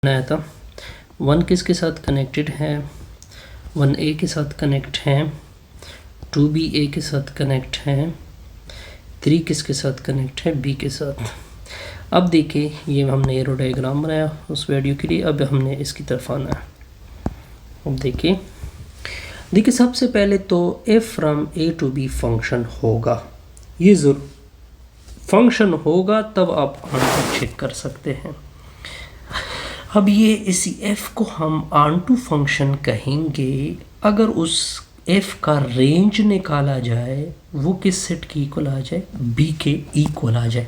बनाया था। 1 किसके साथ कनेक्टेड है, 1A के साथ कनेक्ट है, 2B A के साथ कनेक्ट है, 3 किसके साथ कनेक्ट है, B के साथ। अब देखिए ये हमने एरो डायग्राम बनाया उस वीडियो के लिए। अब हमने इसकी तरफ आना है। अब देखिए सबसे पहले तो f from A to B function होगा, ये ज़रूर फंक्शन होगा तब आप आंसर चेक कर सकते हैं। अब ये इसी f को हम ऑनटू फंक्शन कहेंगे अगर उस f का रेंज निकाला जाए वो किस सेट के इक्वल आ जाए, b के इक्वल आ जाए।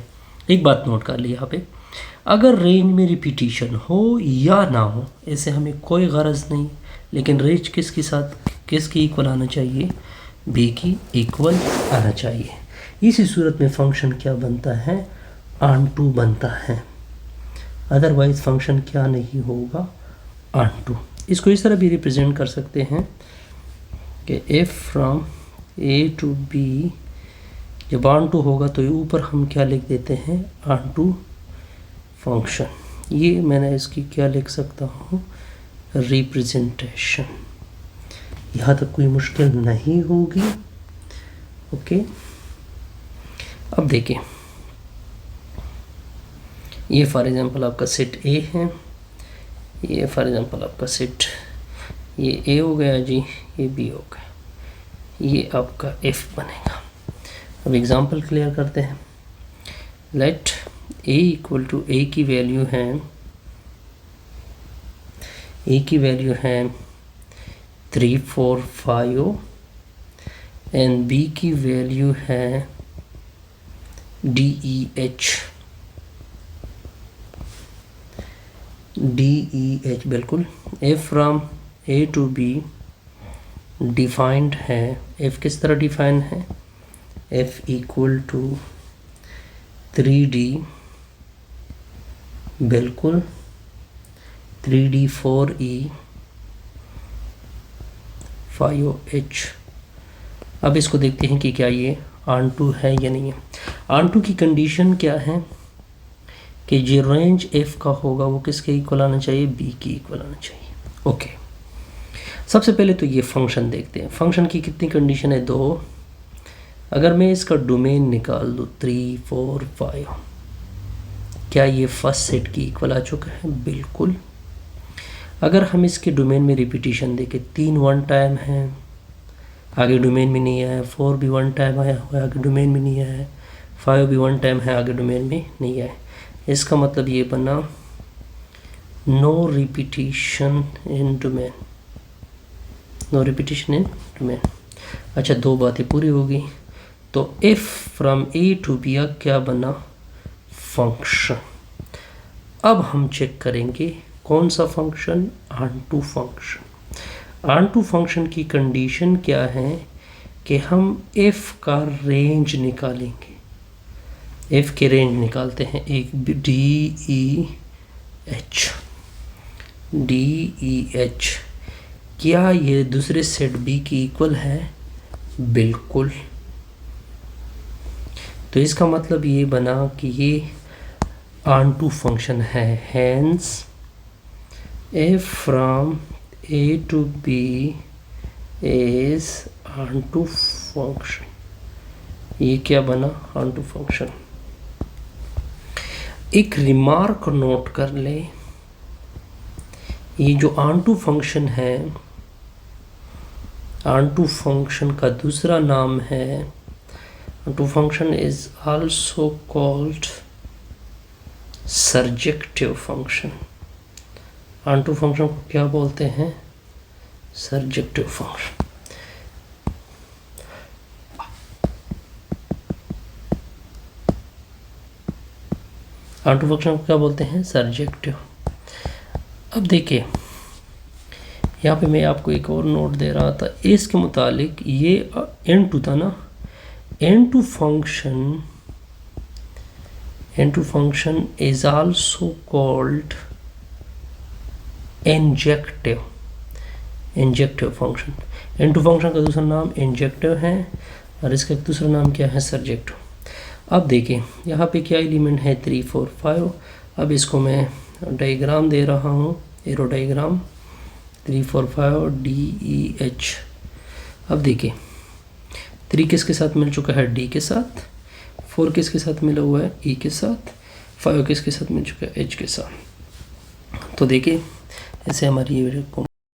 एक बात नोट कर ली यहाँ पे, अगर रेंज में रिपीटिशन हो या ना हो ऐसे हमें कोई गरज नहीं, लेकिन रेंज किसके साथ किसके इक्वल आना चाहिए, b की इक्वल आना चाहिए। इसी सूरत में फंक्शन क्या बनता है, ऑनटू बनता है, अदरवाइज फंक्शन क्या नहीं होगा, ऑनटू। इसको इस तरह भी रिप्रेजेंट कर सकते हैं कि f from A to B जब ऑनटू होगा तो ऊपर हम क्या लिख देते हैं, ऑनटू फंक्शन। ये मैंने इसकी क्या लिख सकता हूँ, रिप्रेजेंटेशन। यहाँ तक कोई मुश्किल नहीं होगी। ओके, अब देखिए ये फॉर एग्जांपल आपका सेट A है, ये फॉर एग्जांपल आपका सेट, ये A हो गया जी, ये B हो गया, ये आपका F बनेगा। अब एग्जांपल क्लियर करते हैं। Let A equal to A की वैल्यू है, A की वैल्यू है 3 4 5 एंड B की वैल्यू है DEH बिल्कुल। f from A to B defined है, f किस तरह डिफाइन है, f इक्वल टू 3D बिल्कुल, 3D 4E 5H। अब इसको देखते हैं कि क्या ये ऑनटू है या नहीं है। ऑनटू की कंडीशन क्या है कि जो रेंज f का होगा वो किसके इक्वल आना चाहिए, b की इक्वल आना चाहिए। ओके, सबसे पहले तो ये फंक्शन देखते हैं। फंक्शन की कितनी कंडीशन है, 2। अगर मैं इसका डोमेन निकाल दूँ 3 4 5, क्या ये फर्स्ट सेट की इक्वल आ चुका है, बिल्कुल। अगर हम इसके डोमेन में रिपीटिशन देखें, 3 1 टाइम है, आगे डोमेन में नहीं आया, 4 भी 1 टाइम आया हुआ है, आगे डोमेन में नहीं आया है, 5 भी 1 टाइम है, आगे डोमेन में नहीं आया। इसका मतलब ये बना no repetition in domain, no repetition in domain. अच्छा, 2 बातें पूरी होगी। तो f from A to B क्या बना, फंक्शन। अब हम चेक करेंगे कौन सा function, onto function. Onto function की कंडीशन क्या है कि हम f का रेंज निकालेंगे। f के रेंज निकालते हैं, एक DEH, क्या ये दूसरे सेट B की इक्वल है, बिल्कुल। तो इसका मतलब ये बना कि ये ऑनटू फंक्शन है, hence f from A to B is onto function. ये क्या बना, ऑनटू फंक्शन। एक रिमार्क नोट कर ले, ये जो ऑनटू फंक्शन है, ऑनटू फंक्शन का दूसरा नाम है, onto function is also called surjective function. Onto function को क्या बोलते हैं, सर्जेक्टिव फंक्शन। ऑनटू फंक्शन को क्या बोलते हैं, सर्जेक्टिव। अब देखिए यहाँ पे मैं आपको एक और नोट दे रहा था इसके मुतालिक, ये n2 था ना, n2 function is also called injective function. n2 function का दूसरा नाम इंजेक्टिव है और इसका दूसरा नाम क्या है, सर्जेक्टिव। अब देखिए यहाँ पे क्या एलिमेंट है, 3 4 5। अब इसको मैं डायग्राम दे रहा हूँ, एरो डायग्राम 3 4 5 DEH। अब देखिए 3 किसके साथ मिल चुका है, D के साथ, 4 किसके साथ मिला हुआ है, E के साथ, 5 किसके साथ मिल चुका है, H के साथ। तो देखिए ऐसे हमारी ये वीडियो